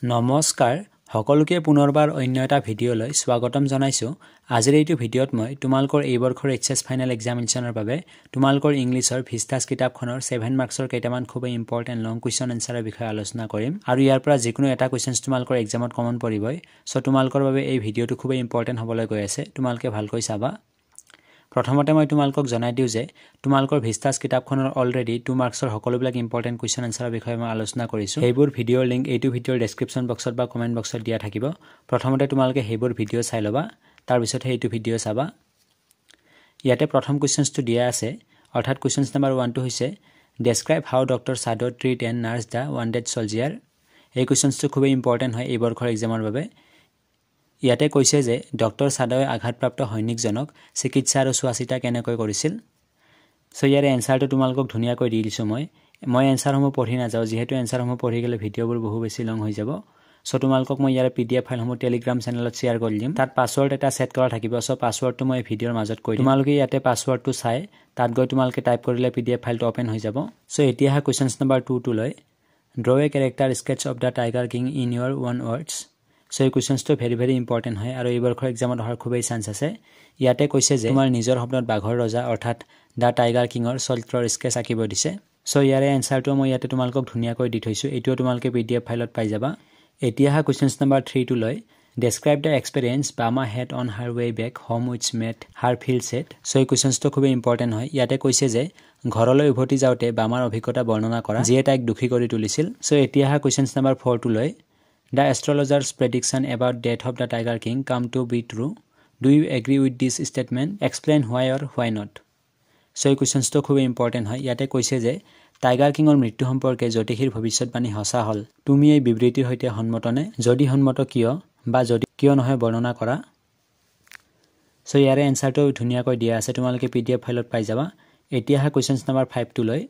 নমস্কাৰ সকলোকে পুনৰবাৰ অন্য এটা ভিডিঅ'লৈ স্বাগতম জনাইছো। আজিৰ এইটো ভিডিঅ'ত মই তোমালোকৰ এই বৰ্ষৰ এইচএছ ফাইনেল এক্সামিনেশ্যনৰ বাবে তোমালোকৰ ইংলিছৰ ভিস্তাস কিতাপখনৰ 7 মাৰ্কছৰ কেইটামান খুব ইম্পৰ্টেন্ট লং কুৱেশ্যন এনসাৰৰ বিষয়ে আলোচনা কৰিম আৰু ইয়াৰ পৰা যিকোনো এটা কুৱেশ্যন তোমালোকৰ এক্সামত কমন পৰিবই। সো তোমালোকৰ বাবে এই ভিডিঅ'টো খুব ইম্পৰ্টেন্ট হ'বলৈ গৈ আছে, তোমালোকে ভালকৈ চাবা। প্ৰথমতে মই তোমালোকক জনাই দিও যে তোমালোকৰ ভিস্তাস কিতাপখনৰ অলৰেডি 2 মাৰ্কছৰ সকলোবিলাক ইম্পৰ্টেন্ট কুৱেশ্যন এনসাৰৰ বিষয়ে মই আলোচনা কৰিছো। এইবোৰ ভিডিঅ'ৰ লিংক এইটো ভিডিঅ'ৰ ডেসক্ৰিপচন বক্সত বা কমেন্ট বক্সত দিয়া থাকিব। প্ৰথমতে তোমালোকে সেইবোৰ ভিডিঅ' চাই লবা, তাৰ পিছত এইটো ভিডিঅ' চাবা। ইয়াতে প্ৰথম কুৱেশ্যনটো দিয়া আছে, অৰ্থাৎ কুৱেশ্যন নম্বৰ 1 টো হৈছে describe how doctor Sadao treat and nurse the wounded soldier. এই কুৱেশ্যনটো খুব ইম্পৰ্টেন্ট হয় এই বৰ্ষৰ এক্সামৰ বাবে। ইয়াতে কৈছে যে ডক্টৰ সাদোৱে আঘাতপ্ৰাপ্ত সৈনিকজনক চিকিৎসা আৰু চোৱাচিতা কেনেকৈ কৰিছিল। সো ইয়াৰ এনসাৰটো তোমালোকক ধুনীয়াকৈ দি দিছো। মই এনসাৰসমূহ পঢ়ি নাযাওঁ, যিহেতু এনসাৰসমূহ পঢ়ি গ'লে ভিডিঅ'বোৰ বহু বেছি লং হৈ যাব। সো তোমালোকক মই ইয়াৰ PDF ফাইলসমূহ টেলিগ্ৰাম চেনেলত শ্বেয়াৰ কৰি দিম। তাত পাছৱৰ্ড এটা সেট কৰা থাকিব। সো পাছৱৰ্ডটো মই ভিডিঅ'ৰ মাজত কৈ দিম। তোমালোকে ইয়াতে পাছৱৰ্ডটো চাই তাত গৈ তোমালোকে টাইপ কৰিলে PDF ফাইলটো ওপেন হৈ যাব। সো এতিয়া কুৱেশ্যন নম্বৰ 2 টো লৈ draw a character sketch of the tiger king in your own words. So এই কুৱেশ্যনটো ভেৰি ইম্পৰ্টেন্ট হয় আৰু এই বৰ্ষৰ এক্সামত অহাৰ খুবেই চান্স আছে। ইয়াতে কৈছে যে তোমাৰ নিজৰ শব্দত বাঘৰ ৰজা অৰ্থাৎ দা টাইগাৰ কিঙৰ চৰিত্ৰৰ স্কেচ আঁকিব দিছে। সো ইয়াৰে এনসাৰটো মই ইয়াতে তোমালোকক ধুনীয়াকৈ দি থৈছো, এইটো তোমালোকে PDF ফাইলত পাই যাবা। এতিয়া কুৱেশ্যন নম্বৰ 3 টো লৈ describe the experience Bama had on her way back home which made her feel sad. So এই কুৱেশ্যনটো খুব ইম্পৰ্টেন্ট হয়। ইয়াতে কৈছে যে ঘৰলৈ উভতি যাওঁতে বামাৰ অভিজ্ঞতা বৰ্ণনা কৰা যিয়ে তাইক দুখী কৰি তুলিছিল। সো এতিয়া কুৱেশ্যন নম্বৰ 4 টো লৈ The astrologer's prediction about death of the Tiger King come to be true. Do you agree with this statement? Explain why or why not. So এই কুৱেশ্যনটো খুব ইম্পৰ্টেন্ট হয়। ইয়াতে কৈছে যে টাইগাৰ কিঙৰ মৃত্যু সম্পৰ্কে জ্যোতিষীৰ ভৱিষ্যতবাণী সঁচা হ'ল। তুমি এই বিবৃতিৰ সৈতে সন্মতনে? যদি সন্মত কিয় বা যদি কিয় নহয় বৰ্ণনা কৰা। সো ইয়াৰে এনসাৰটো ধুনীয়াকৈ দিয়া আছে, তোমালোকে PDF ফাইলত পাই যাবা। এতিয়া কুৱেশ্যন নম্বৰ 5 টো লৈ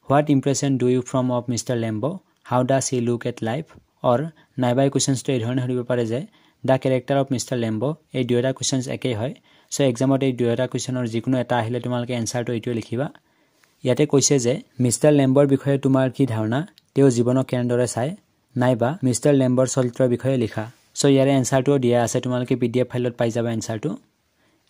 What impression do you from of Mr. Lambo? How does he look at life? or নাইবা কুৱেশ্যনটো এই ধৰণে সুধিব পাৰে যে দা ক্যাৰেক্টাৰ অফ মিস্টাৰ লেম্বো। এই দুয়োটা কুৱেশ্যনছ একেই হয়। সো এক্সামত এই দুয়োটা কুৱেশ্যনৰ যিকোনো এটা আহিলে তোমালোকে এনসাৰটো এইটোৱে লিখিবা। ইয়াতে কৈছে যে মিস্টাৰ লেম্বৰ বিষয়ে তোমাৰ কি ধাৰণা, তেওঁ জীৱনক কেনেদৰে চায়, নাইবা মিস্টাৰ লেম্বৰ চৰিত্ৰৰ বিষয়ে লিখা। সো ইয়াৰে এনসাৰটোও দিয়া আছে, তোমালোকে PDF ফাইলত পাই যাবা এনসাৰটো।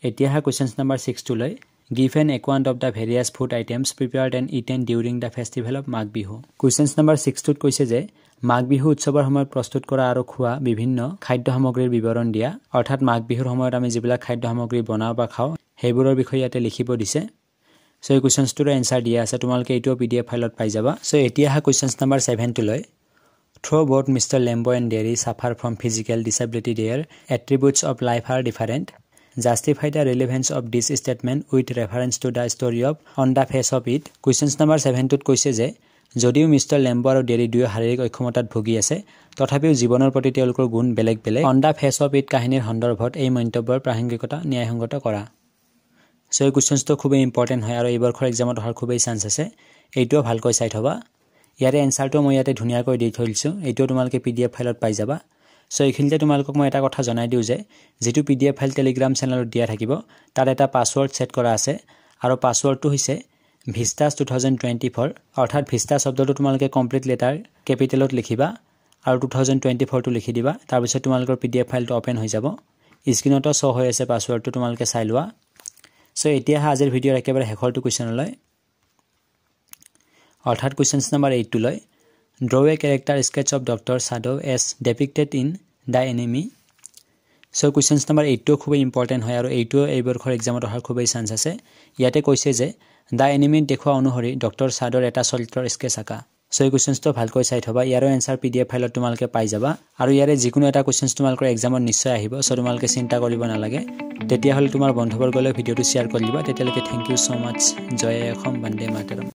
এতিয়া কুৱেশ্যন নম্বৰ 6 টো লৈ Give an account of the various food items prepared and eaten during the festival of Magh Bihu. Question number 6 টোত কৈছে যে মাঘ বিহু উৎসৱৰ সময়ত প্ৰস্তুত কৰা আৰু খোৱা বিভিন্ন খাদ্য সামগ্ৰীৰ বিৱৰণ দিয়া, অৰ্থাৎ মাঘ বিহুৰ সময়ত আমি যিবিলাক খাদ্য সামগ্ৰী বনাওঁ বা খাওঁ সেইবোৰৰ বিষয়ে ইয়াতে লিখিব দিছে। সো এই কুৱেশ্যনটোৰ এনসাৰ দিয়া আছে, তোমালোকে এইটো PDF ফাইলত পাই যাবা। সো এতিয়া কুৱেশ্যন নম্বৰ 7 টো লৈ Though both Mr. Lambo and Derry suffer from physical disability, their attributes of life are different. Justify the relevance of this statement with reference to the story of On the Face of It. Question number 7 টোত কৈছে যে যদিও mister Lambo আৰু dairy দুয়ো শাৰীৰিক অক্ষমতাত ভুগি আছে, তথাপিও জীৱনৰ প্ৰতি তেওঁলোকৰ গুণ বেলেগ বেলেগ। On the face of it কাহিনীৰ সন্দৰ্ভত এই মন্তব্যৰ প্ৰাসংগিকতা ন্যায়সংগত কৰা। সো এই কুৱেশ্যনটো খুবেই ইম্পৰ্টেন্ট হয় আৰু এই বৰ্ষৰ এক্সামত অহাৰ খুবেই চান্স আছে, এইটোও ভালকৈ চাই থবা। ইয়াৰে এনসাৰটো মই ইয়াতে ধুনীয়াকৈ দি থৈছো, এইটোও তোমালোকে PDF ফাইলত পাই যাবা। সো এইখিনিতে তোমালোকক মই এটা কথা জনাই দিওঁ যে যিটো PDF ফাইল টেলিগ্ৰাম চেনেলত দিয়া থাকিব তাত এটা পাছৱৰ্ড সেট কৰা আছে আৰু পাছৱৰ্ডটো হৈছে ভিস্তাস 2024। অৰ্থাৎ ভিস্তাস শব্দটো তোমালোকে কমপ্লিট লেটাৰ কেপিটেলত লিখিবা আৰু 2024 টো লিখি দিবা। তাৰপিছত তোমালোকৰ PDF ফাইলটো ওপেন হৈ যাব। স্ক্ৰীনতো শ্ব' হৈ আছে পাছৱৰ্ডটো, তোমালোকে চাই লোৱা। সো এতিয়া আজিৰ ভিডিঅ'ৰ একেবাৰে শেষৰটো কুৱেশ্যনলৈ, অৰ্থাৎ কুৱেশ্যন নম্বৰ 8 টো লৈ Draw a character sketch of Dr. Sado as depicted in The Enemy. So question number 8 টো খুব ইম্পৰ্টেন্ট হয় আৰু এইটো এই বৰ্ষৰ এক্সামত অহাৰ খুবেই চান্স আছে। ইয়াতে কৈছে যে দ্য এনিমিত দেখুওৱা অনুসৰি ডক্টৰ সাদোৰ এটা চৰিত্ৰৰ স্কেচ আঁকা। সো এই কুৱেশ্যনটো ভালকৈ চাই থবা, ইয়াৰো এনসাৰ PDF ফাইলত তোমালোকে পাই যাবা আৰু ইয়াৰে যিকোনো এটা কুৱেশ্যন তোমালোকৰ এক্সামত নিশ্চয় আহিব। সো তোমালোকে চিন্তা কৰিব নালাগে। তেতিয়াহ'লে তোমাৰ বন্ধুবৰ্গলৈ ভিডিঅ'টো শ্বেয়াৰ কৰি দিবা। তেতিয়ালৈকে থেংক ইউ সো মাচ। জয় অসম, বন্দে মাতৰম।